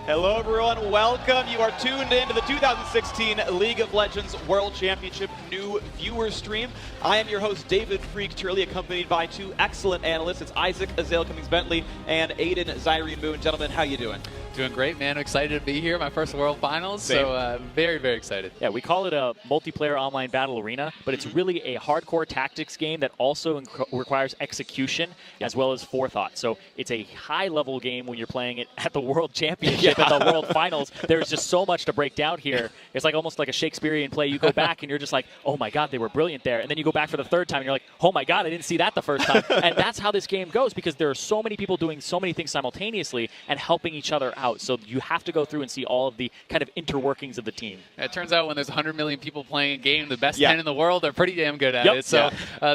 Hello everyone, welcome. You are tuned into the 2016 League of Legends World Championship new viewer stream. I am your host, David Freak Turley, accompanied by two excellent analysts. It's Isaac Azale Cummings-Bentley and Aiden Zyrene Boone. Gentlemen, how you doing? Doing great, man. I'm excited to be here. My first World Finals, so very, very excited. Yeah, we call it a multiplayer online battle arena, but it's really a hardcore tactics game that also requires execution as well as forethought. So it's a high-level game when you're playing it at the World Championship and the World Finals. There's just so much to break down here. It's like almost like a Shakespearean play. You go back and you're just like, oh my God, they were brilliant there. And then you go back for the third time and you're like, oh my God, I didn't see that the first time. And that's how this game goes because there are so many people doing so many things simultaneously and helping each other out. So you have to go through and see all of the kind of interworkings of the team. It turns out when there's 100 million people playing a game, the best 10 in the world are pretty damn good at it. So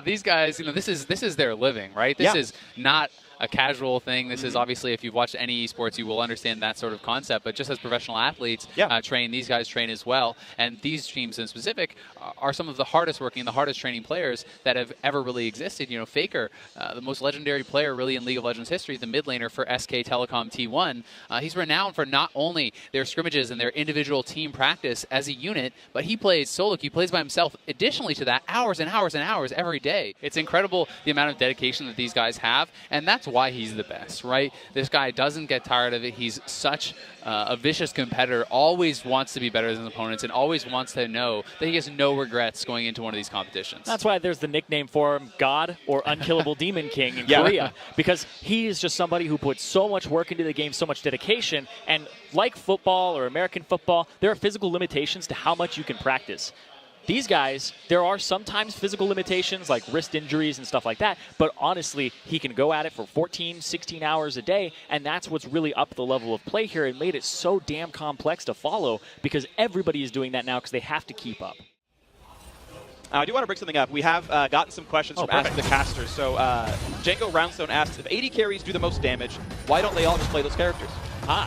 these guys, you know, this is their living, right? This is not a casual thing. This is obviously, if you've watched any esports, you will understand that sort of concept. But just as professional athletes train, these guys train as well. And these teams in specific are some of the hardest working, the hardest training players that have ever really existed. You know, Faker, the most legendary player really in League of Legends history, the mid laner for SK Telecom T1. He's renowned for not only their scrimmages and their individual team practice as a unit, but he plays solo. He plays by himself. Additionally to that, hours and hours and hours every day. It's incredible the amount of dedication that these guys have, and that's why he's the best, right? This guy doesn't get tired of it. He's such a vicious competitor, always wants to be better than his opponents, and always wants to know that he has no regrets going into one of these competitions. That's why there's the nickname for him, God or Unkillable Demon King in Korea, because he is just somebody who puts so much work into the game, so much dedication, and like football or American football, there are physical limitations to how much you can practice. These guys, there are sometimes physical limitations like wrist injuries and stuff like that, but honestly, he can go at it for 14, 16 hours a day, and that's what's really upped the level of play here and made it so damn complex to follow because everybody is doing that now because they have to keep up. I do want to bring something up. We have gotten some questions from Ask the Casters. So Django Roundstone asks, if 80 carries do the most damage, why don't they all just play those characters?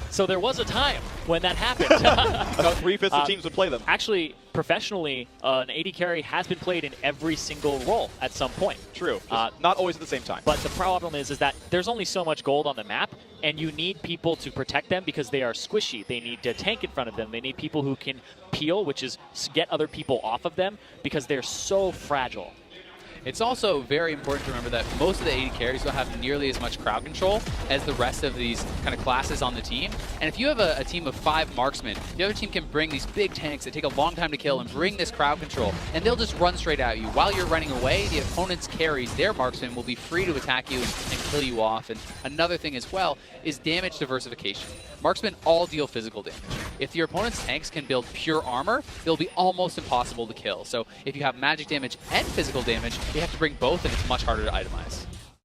So there was a time when that happened. About 3/5 of teams would play them. Actually, professionally, an 80 carry has been played in every single role at some point. True. Not always at the same time. But the problem is that there's only so much gold on the map, and you need people to protect them because they are squishy. They need a tank in front of them. They need people who can peel, which is get other people off of them because they're so fragile. It's also very important to remember that most of the 80 carries don't have nearly as much crowd control as the rest of these kind of classes on the team. And if you have a team of 5 marksmen, the other team can bring these big tanks that take a long time to kill and bring this crowd control, and they'll just run straight at you. While you're running away, the opponent's carries, their marksmen, will be free to attack you and kill you off. And another thing as well is damage diversification. Marksmen all deal physical damage. If your opponent's tanks can build pure armor, they'll be almost impossible to kill. So if you have magic damage and physical damage, you have to bring both, and it's much harder to itemize.